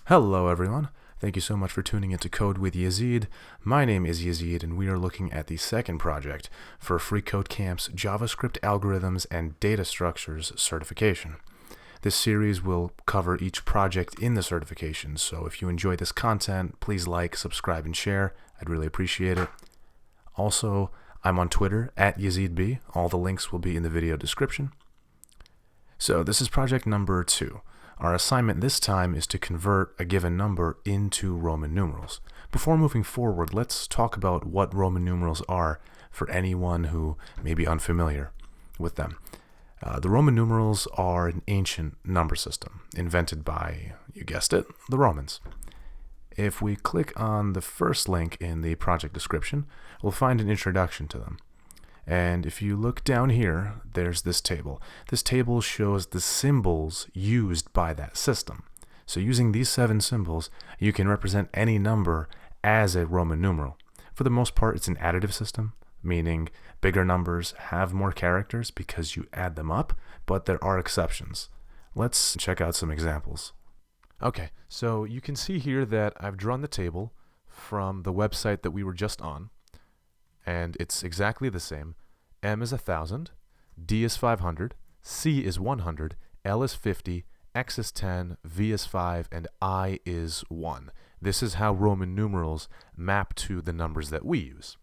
Hello everyone, thank you so much for tuning into Code with Yazid. My name is Yazid and we are looking at the second project for FreeCodeCamp's JavaScript Algorithms and Data Structures certification. This series will cover each project in the certification, so if you enjoy this content, please like, subscribe, and share. I'd really appreciate it. Also, I'm on Twitter at YazidB. All the links will be in the video description. So this is project number 2. Our assignment this time is to convert a given number into Roman numerals. Before moving forward, let's talk about what Roman numerals are for anyone who may be unfamiliar with them. The Roman numerals are an ancient number system invented by, you guessed it, the Romans. If we click on the first link in the project description, we'll find an introduction to them. And if you look down here, there's this table. This table shows the symbols used by that system. So using these 7 symbols, you can represent any number as a Roman numeral. For the most part, it's an additive system, meaning bigger numbers have more characters because you add them up, but there are exceptions. Let's check out some examples. Okay, so you can see here that I've drawn the table from the website that we were just on. And it's exactly the same. M is 1,000, D is 500, C is 100, L is 50, X is 10, V is 5, and I is 1. This is how Roman numerals map to the numbers that we use.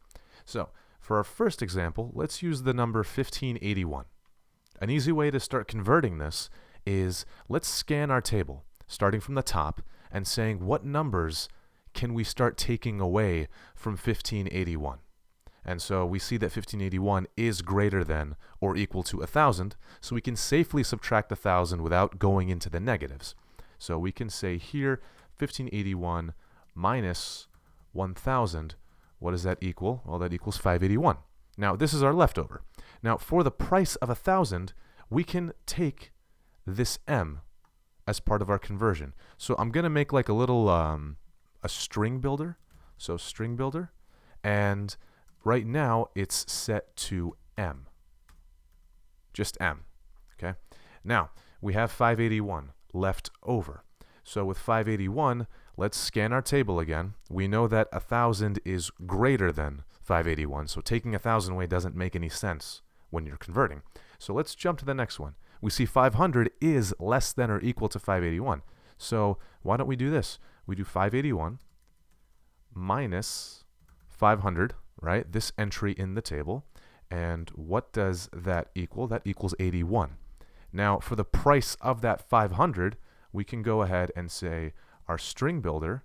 So, for our first example, let's use the number 1581. An easy way to start converting this is let's scan our table, starting from the top, and saying what numbers can we start taking away from 1581. And so we see that 1581 is greater than or equal to 1,000, so we can safely subtract 1,000 without going into the negatives. So we can say here 1581 minus 1,000, what does that equal? Well, that equals 581. Now this is our leftover. Now for the price of 1,000, we can take this m as part of our conversion. So I'm going to make like a little a string builder. So string builder, and right now, it's set to m. Just m. Okay? Now, we have 581 left over. So with 581, let's scan our table again. We know that 1,000 is greater than 581, so taking 1,000 away doesn't make any sense when you're converting. So let's jump to the next one. We see 500 is less than or equal to 581. So why don't we do this? We do 581 minus 500, right? This entry in the table. And what does that equal? That equals 81. Now, for the price of that 500, we can go ahead and say our string builder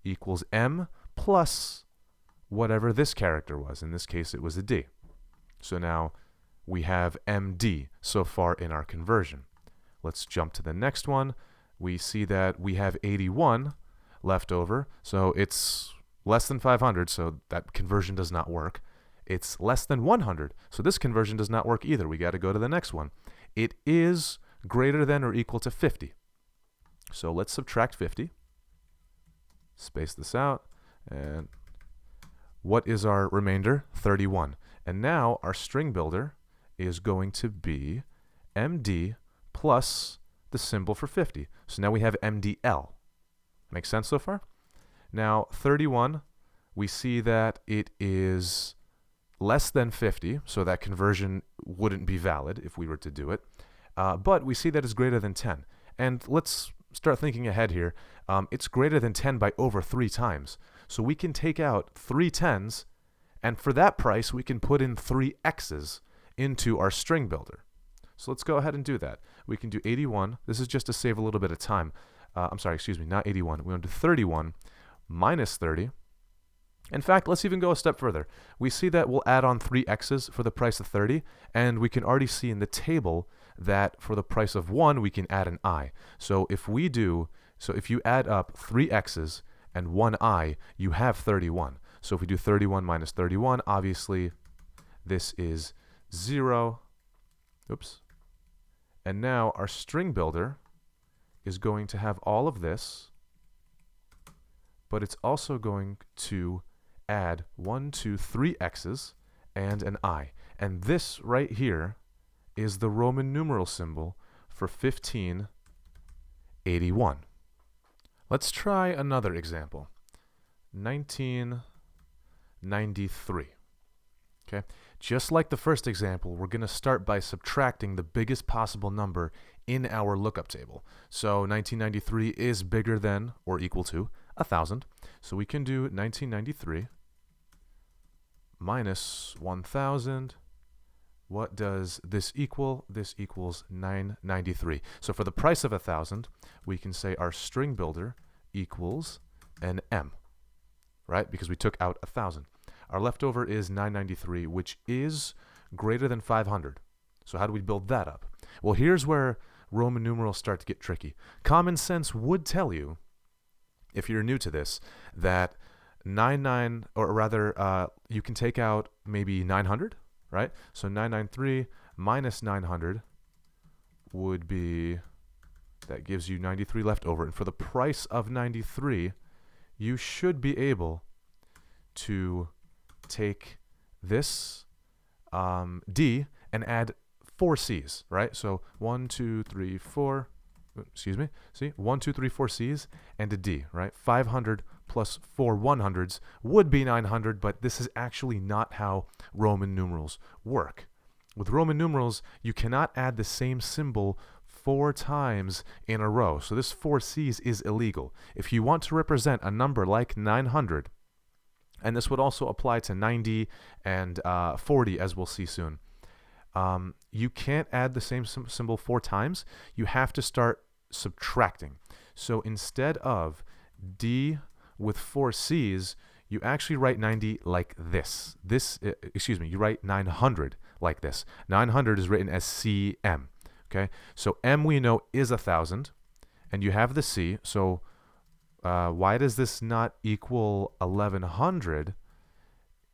equals m plus whatever this character was. In this case, it was a d. So now we have md so far in our conversion. Let's jump to the next one. We see that we have 81 left over. So it's less than 500, so that conversion does not work. It's less than 100, so this conversion does not work either. We got to go to the next one. It is greater than or equal to 50. So let's subtract 50. Space this out. And what is our remainder? 31. And now our string builder is going to be md plus the symbol for 50. So now we have mdl. Make sense so far? Now, 31, we see that it is less than 50, so that conversion wouldn't be valid if we were to do it. But we see that it's greater than 10. And let's start thinking ahead here. It's greater than 10 by over 3 times. So we can take out 3 10s, and for that price, we can put in 3 x's into our string builder. So let's go ahead and do that. We can do 81. This is just to save a little bit of time. I'm sorry, excuse me, not 81. We want to do 31. Minus 30. In fact, let's even go a step further. We see that we'll add on 3 x's for the price of 30, and we can already see in the table that for the price of 1, we can add an I. So if you add up 3 x's and 1 I, you have 31. So if we do 31 minus 31, obviously this is 0. Oops. And now our string builder is going to have all of this, but it's also going to add 1, 2, 3 x's and an I. And this right here is the Roman numeral symbol for 1581. Let's try another example. 1993. Okay, just like the first example, we're going to start by subtracting the biggest possible number in our lookup table. So 1993 is bigger than or equal to 1,000. So we can do 1993 minus 1,000. What does this equal? This equals 993. So for the price of 1,000, we can say our string builder equals an M, right? Because we took out 1,000. Our leftover is 993, which is greater than 500. So how do we build that up? Well, here's where Roman numerals start to get tricky. Common sense would tell you, if you're new to this, that you can take out maybe 900, right? So 993 minus 900 would be, that gives you 93 left over. And for the price of 93, you should be able to take this D and add 4 C's, right? So 1, 2, 3, 4, excuse me, see, 1, 2, 3, 4 C's and a D, right? 500 plus 4 100s would be 900, but this is actually not how Roman numerals work. With Roman numerals, you cannot add the same symbol 4 times in a row. So this 4 C's is illegal. If you want to represent a number like 900, and this would also apply to 90 and 40, as we'll see soon, you can't add the same symbol 4 times. You have to start subtracting. So instead of D with 4 C's, you actually write 90 like this. You write 900 like this. 900 is written as CM. Okay, so M we know is 1,000, and you have the C. So why does this not equal 1,100?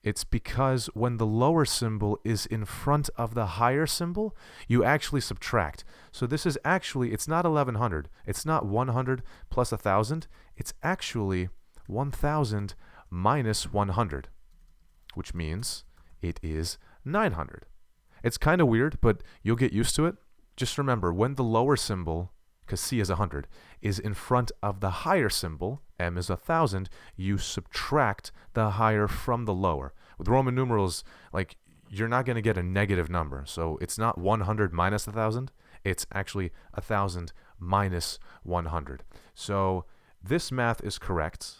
It's because when the lower symbol is in front of the higher symbol, you actually subtract. So this is actually, it's not 1,100. It's not 100 plus 1,000. It's actually 1,000 minus 100, which means it is 900. It's kind of weird, but you'll get used to it. Just remember, when the lower symbol, because C is 100, is in front of the higher symbol, M is 1,000, you subtract the higher from the lower. With Roman numerals, like, you're not going to get a negative number. So it's not 100 minus 1,000. It's actually 1,000 minus 100. So this math is correct.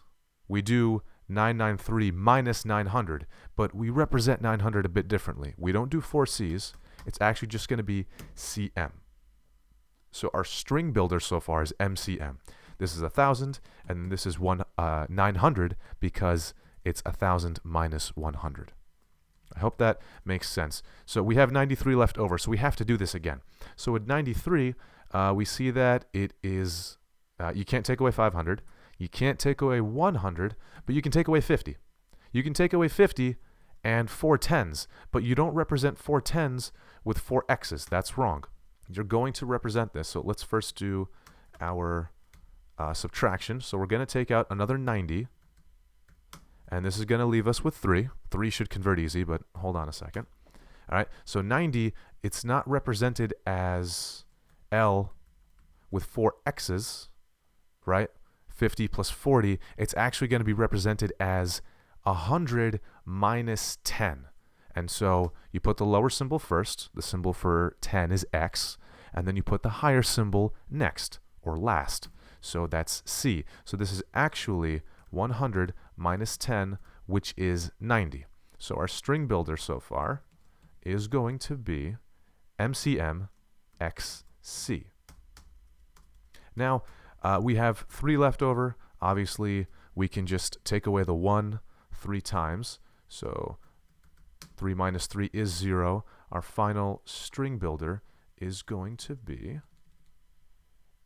We do 993 minus 900, but we represent 900 a bit differently. We don't do 4 C's. It's actually just going to be CM. So our string builder so far is MCM. This is 1,000, and this is 900 because it's 1,000 minus 100. I hope that makes sense. So we have 93 left over, so we have to do this again. So with 93, we see that it is, you can't take away 500, you can't take away 100, but you can take away 50. You can take away 50 and 4 tens, but you don't represent 4 tens with 4 x's. That's wrong. You're going to represent this. So let's first do our subtraction. So we're going to take out another 90, and this is going to leave us with 3. 3 should convert easy, but hold on a second. All right, so 90, it's not represented as L with 4 x's, right? 50 plus 40, it's actually going to be represented as 100 minus 10. And so you put the lower symbol first. The symbol for 10 is X. And then you put the higher symbol next, or last. So that's C. So this is actually 100 minus 10, which is 90. So our string builder so far is going to be MCM XC. Now, we have 3 left over. Obviously, we can just take away the 1 3 times. So 3 minus 3 is 0. Our final string builder is going to be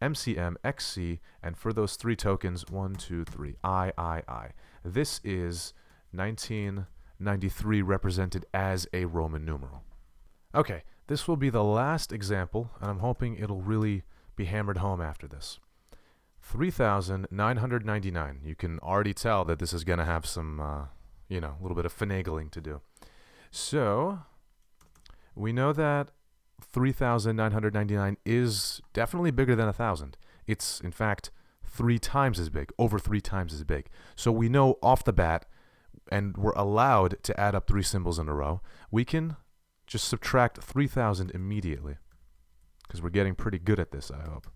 MCM XC, and for those 3 tokens, 1, 2, 3, I. This is 1993 represented as a Roman numeral. Okay, this will be the last example, and I'm hoping it'll really be hammered home after this. 3,999. You can already tell that this is going to have some, a little bit of finagling to do. So we know that 3,999 is definitely bigger than 1,000. It's, in fact, 3 times as big, over 3 times as big. So we know off the bat, and we're allowed to add up 3 symbols in a row, we can just subtract 3,000 immediately, because we're getting pretty good at this, I hope.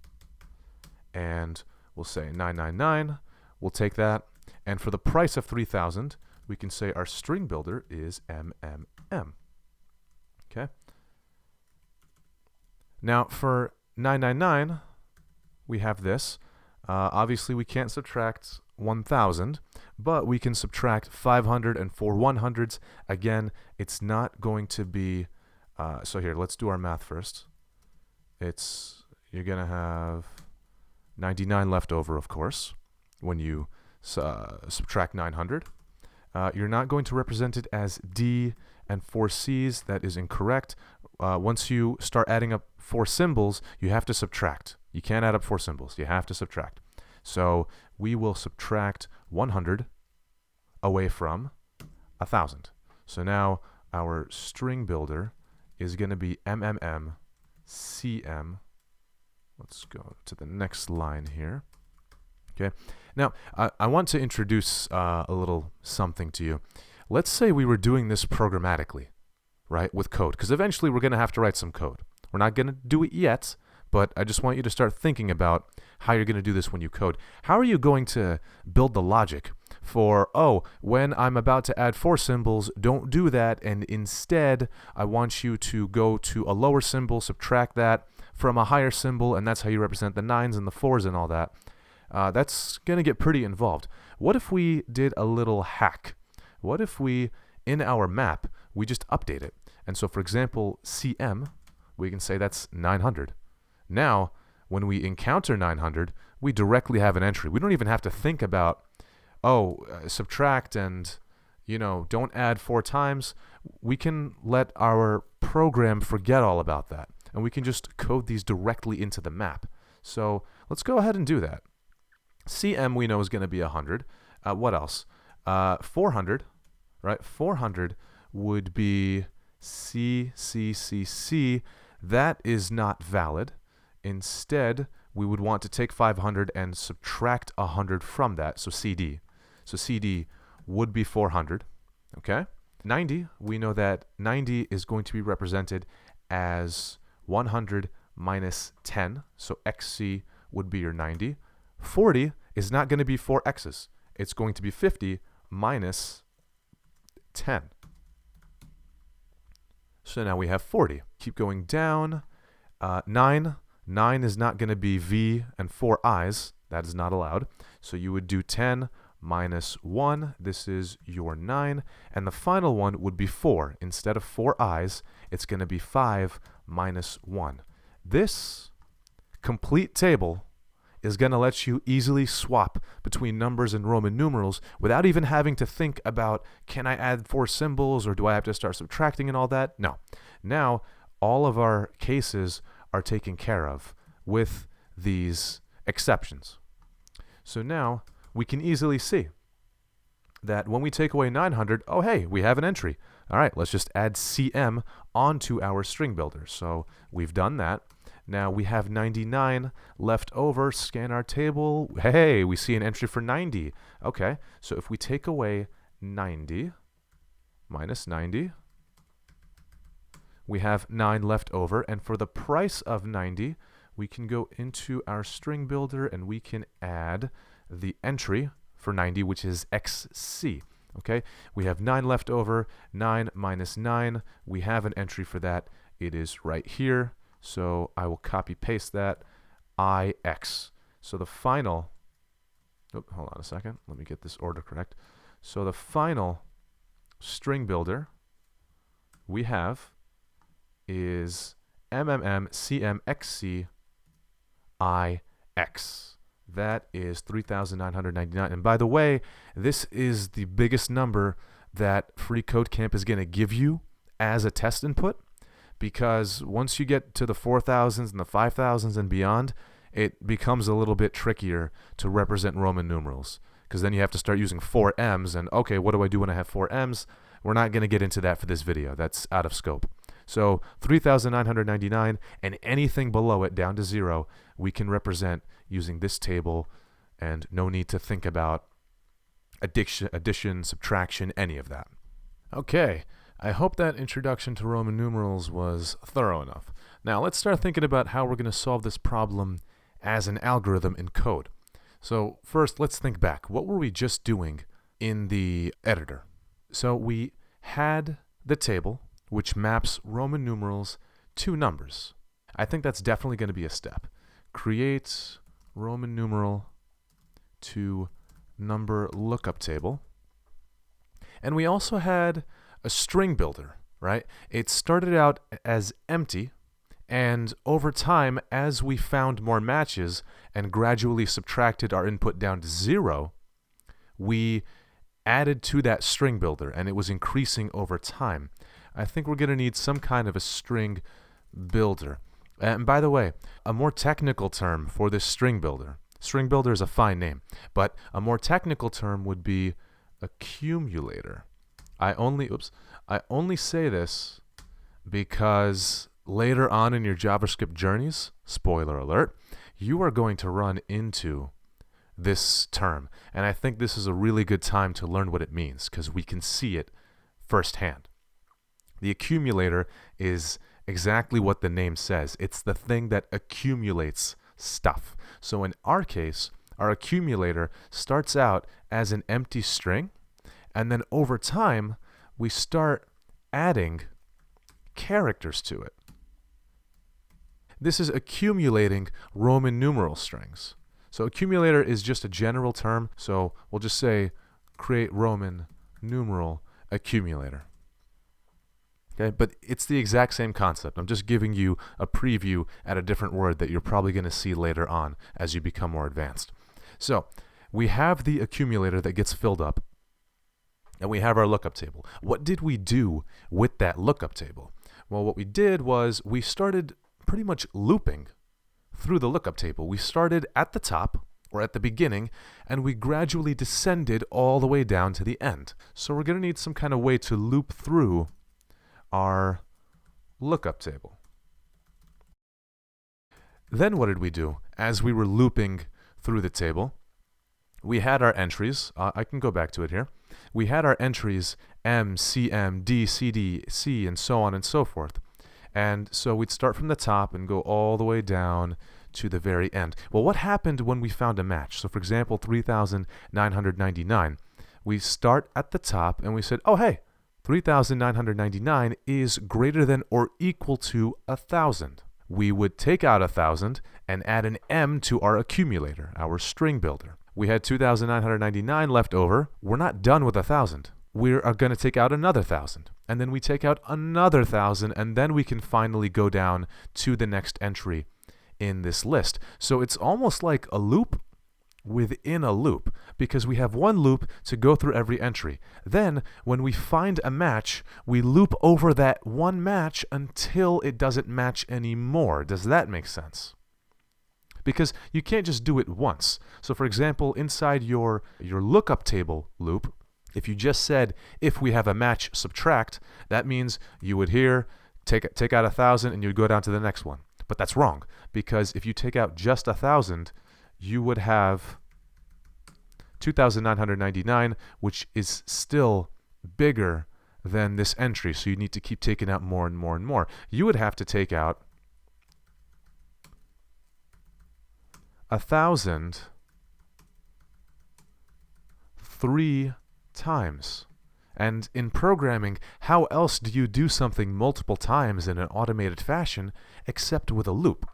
And we'll say 999, we'll take that, and for the price of 3,000, we can say our string builder is MMM. Okay? Now for 999, we have this. Obviously, we can't subtract 1,000, but we can subtract 500 and 4 100s. Again, it's not going to be... so here, let's do our math first. You're going to have 99 left over, of course, when you subtract 900. You're not going to represent it as D and 4 C's. That is incorrect. Once you start adding up 4 symbols, you have to subtract. You can't add up 4 symbols. You have to subtract. So we will subtract 100 away from 1,000. So now our string builder is going to be MMM CM. Let's go to the next line here. Okay. Now, I want to introduce a little something to you. Let's say we were doing this programmatically, right, with code, because eventually we're going to have to write some code. We're not going to do it yet, but I just want you to start thinking about how you're going to do this when you code. How are you going to build the logic for, oh, when I'm about to add 4 symbols, don't do that, and instead I want you to go to a lower symbol, subtract that from a higher symbol, and that's how you represent the 9s and the 4s and all that. That's going to get pretty involved. What if we did a little hack? What if we, in our map, we just update it? And so, for example, CM, we can say that's 900. Now, when we encounter 900, we directly have an entry. We don't even have to think about, subtract and, don't add 4 times. We can let our program forget all about that, and we can just code these directly into the map. So let's go ahead and do that. CM we know is going to be 100. What else? 400, right? 400 would be C. That is not valid. Instead, we would want to take 500 and subtract 100 from that, so CD. So CD would be 400, okay? 90, we know that 90 is going to be represented as 100 minus 10, so XC would be your 90. 40 is not going to be 4 X's. It's going to be 50 minus 10. So now we have 40. Keep going down. 9 is not going to be V and 4 I's. That is not allowed. So you would do 10 minus 1. This is your 9. And the final one would be 4. Instead of 4 I's, it's going to be 5 minus 1. This complete table is going to let you easily swap between numbers and Roman numerals without even having to think about, can I add 4 symbols or do I have to start subtracting and all that? No. Now, all of our cases are taken care of with these exceptions. So now we can easily see that when we take away 900, oh hey, we have an entry. All right, let's just add CM onto our string builder. So we've done that. Now we have 99 left over. Scan our table. Hey, we see an entry for 90. Okay, so if we take away 90 minus 90, we have 9 left over. And for the price of 90, we can go into our string builder and we can add the entry for 90, which is XC. Okay, we have 9 left over. 9 minus 9, we have an entry for that. It is right here. So I will copy paste that, IX. So the final, hold on a second, let me get this order correct. So the final string builder we have is MMMCMXCIX. That is 3,999. And by the way, this is the biggest number that FreeCodeCamp is going to give you as a test input. Because once you get to the 4,000s and the 5,000s and beyond, it becomes a little bit trickier to represent Roman numerals. Because then you have to start using 4 M's, and okay, what do I do when I have 4 M's? We're not going to get into that for this video. That's out of scope. So 3,999 and anything below it down to 0, we can represent using this table and no need to think about addition, subtraction, any of that. Okay, I hope that introduction to Roman numerals was thorough enough. Now let's start thinking about how we're going to solve this problem as an algorithm in code. So first, let's think back. What were we just doing in the editor? So we had the table, which maps Roman numerals to numbers. I think that's definitely going to be a step. Create Roman numeral to number lookup table. And we also had a string builder, right? It started out as empty, and over time, as we found more matches and gradually subtracted our input down to 0, we added to that string builder, and it was increasing over time. I think we're going to need some kind of a string builder. And by the way, a more technical term for this string builder is a fine name, but a more technical term would be accumulator. I only say this because later on in your JavaScript journeys, spoiler alert, you are going to run into this term. And I think this is a really good time to learn what it means because we can see it firsthand. The accumulator is exactly what the name says. It's the thing that accumulates stuff. So in our case, our accumulator starts out as an empty string, and then over time, we start adding characters to it. This is accumulating Roman numeral strings. So accumulator is just a general term, so we'll just say create Roman numeral accumulator. Okay, but it's the exact same concept. I'm just giving you a preview at a different word that you're probably going to see later on as you become more advanced. So we have the accumulator that gets filled up, and we have our lookup table. What did we do with that lookup table? Well, what we did was we started pretty much looping through the lookup table. We started at the top, or at the beginning, and we gradually descended all the way down to the end. So we're going to need some kind of way to loop through our lookup table. Then what did we do? As we were looping through the table, we had our entries. I can go back to it here. We had our entries M, CM, D, CD, C, and so on and so forth. And so we'd start from the top and go all the way down to the very end. Well, what happened when we found a match? So for example, 3,999. We start at the top and we said, oh, hey, 3,999 is greater than or equal to 1,000. We would take out 1,000 and add an M to our accumulator, our string builder. We had 2,999 left over. We're not done with 1,000. We are going to take out another 1,000. And then we take out another 1,000, and then we can finally go down to the next entry in this list. So it's almost like a loop within a loop, because we have one loop to go through every entry. Then, when we find a match, we loop over that one match until it doesn't match anymore. Does that make sense? Because you can't just do it once. So for example, inside your lookup table loop, if you just said, if we have a match, subtract, that means you would here take out 1,000 and you would go down to the next one. But that's wrong, because if you take out just 1,000, you would have 2,999, which is still bigger than this entry. So you need to keep taking out more and more and more. You would have to take out 1,000 3 times. And in programming, how else do you do something multiple times in an automated fashion except with a loop?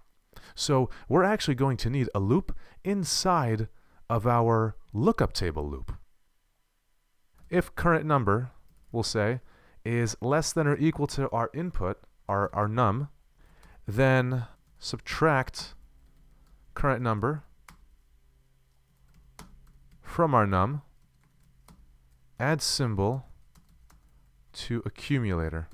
So we're actually going to need a loop inside of our lookup table loop. If current number, we'll say, is less than or equal to our input, our num, then subtract current number from our num, add symbol to accumulator.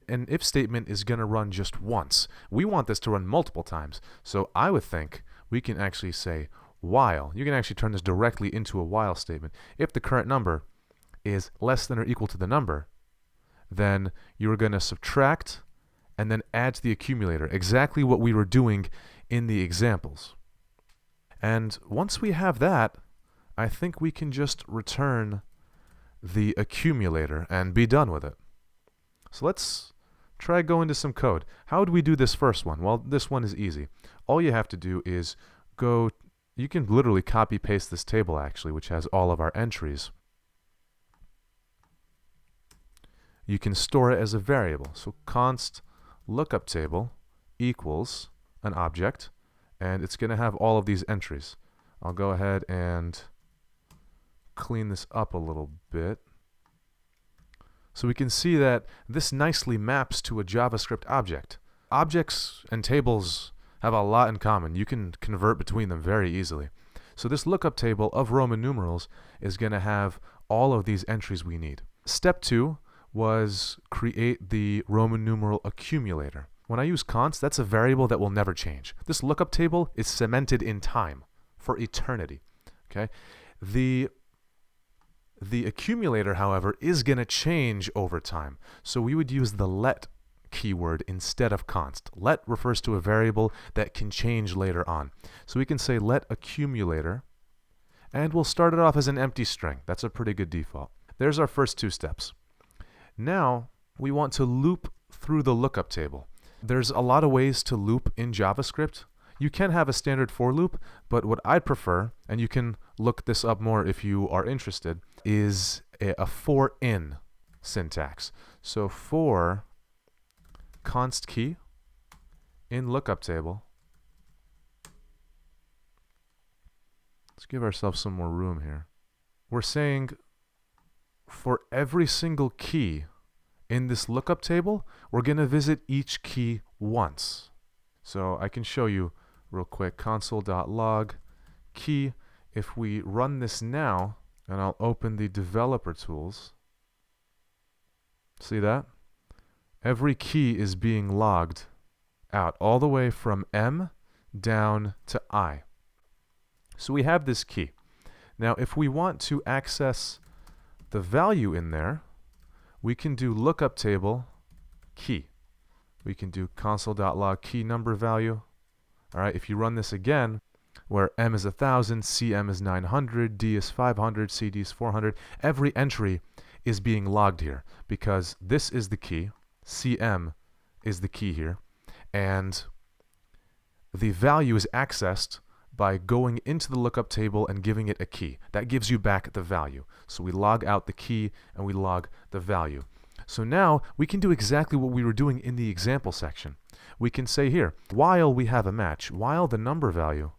An if statement is going to run just once. We want this to run multiple times. So I would think we can actually say while. You can actually turn this directly into a while statement. If the current number is less than or equal to the number, then you're going to subtract and then add to the accumulator. Exactly what we were doing in the examples. And once we have that, I think we can just return the accumulator and be done with it. So let's try going to some code. How would we do this first one? Well, this one is easy. All you have to do is go, you can literally copy paste this table actually, which has all of our entries. You can store it as a variable. So const lookup table equals an object, and it's going to have all of these entries. I'll go ahead and clean this up a little bit. So we can see that this nicely maps to a JavaScript object. Objects and tables have a lot in common. You can convert between them very easily. So this lookup table of Roman numerals is going to have all of these entries we need. Step 2 was create the Roman numeral accumulator. When I use const, that's a variable that will never change. This lookup table is cemented in time for eternity. Okay? The accumulator, however, is going to change over time. So we would use the let keyword instead of const. Let refers to a variable that can change later on. So we can say let accumulator, and we'll start it off as an empty string. That's a pretty good default. There's our first 2 steps. Now we want to loop through the lookup table. There's a lot of ways to loop in JavaScript. You can have a standard for loop, but what I'd prefer, and you can look this up more if you are interested, is a for in syntax. So for const key in lookup table. Let's give ourselves some more room here. We're saying for every single key in this lookup table, we're going to visit each key once. So I can show you real quick, console.log key. If we run this now, and I'll open the developer tools, see that? Every key is being logged out all the way from M down to I. So we have this key. Now if we want to access the value in there, we can do lookup table key. We can do console.log key number value. All right, if you run this again, where M is 1000, CM is 900, D is 500, CD is 400, every entry is being logged here because this is the key, CM is the key here, and the value is accessed by going into the lookup table and giving it a key. That gives you back the value. So we log out the key and we log the value. So now we can do exactly what we were doing in the example section. We can say here, while we have a match, while the number value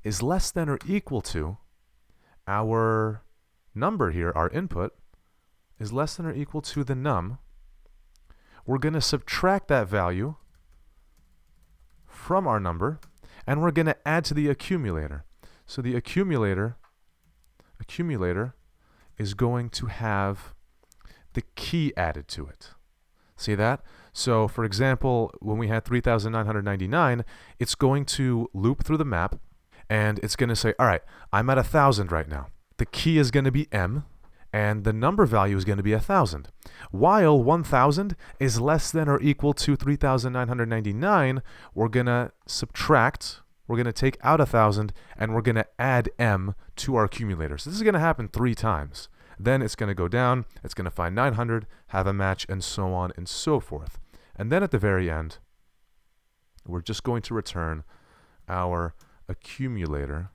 is less than or equal to our number here, our input, is less than or equal to the num, we're going to subtract that value from our number, and we're going to add to the accumulator. So the accumulator is going to have the key added to it. See that? So for example, when we had 3,999, it's going to loop through the map, and it's going to say, all right, I'm at 1,000 right now. The key is going to be M, and the number value is going to be 1,000. While 1,000 is less than or equal to 3,999, we're going to subtract, we're going to take out 1,000, and we're going to add M to our accumulator. So this is going to happen 3 times. Then it's going to go down, it's going to find 900, have a match, and so on and so forth. And then at the very end, we're just going to return our accumulator.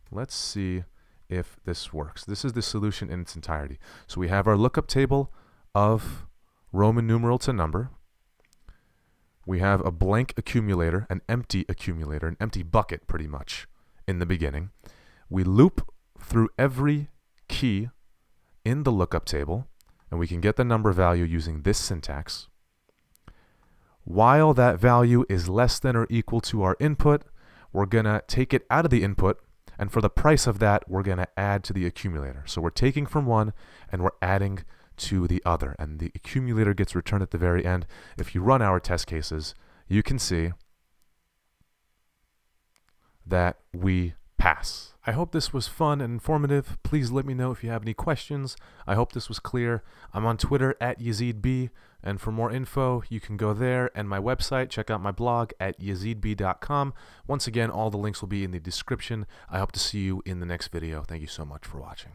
Let's see if this works. This is the solution in its entirety. So we have our lookup table of Roman numeral to number. We have a blank accumulator, an empty bucket pretty much in the beginning. We loop through every key in the lookup table, and we can get the number value using this syntax. While that value is less than or equal to our input, we're going to take it out of the input, and for the price of that, we're going to add to the accumulator. So we're taking from one, and we're adding to the other, and the accumulator gets returned at the very end. If you run our test cases, you can see that we pass. I hope this was fun and informative. Please let me know if you have any questions. I hope this was clear. I'm on Twitter at YazidB, and for more info, you can go there and my website. Check out my blog at yazidb.com. Once again, all the links will be in the description. I hope to see you in the next video. Thank you so much for watching.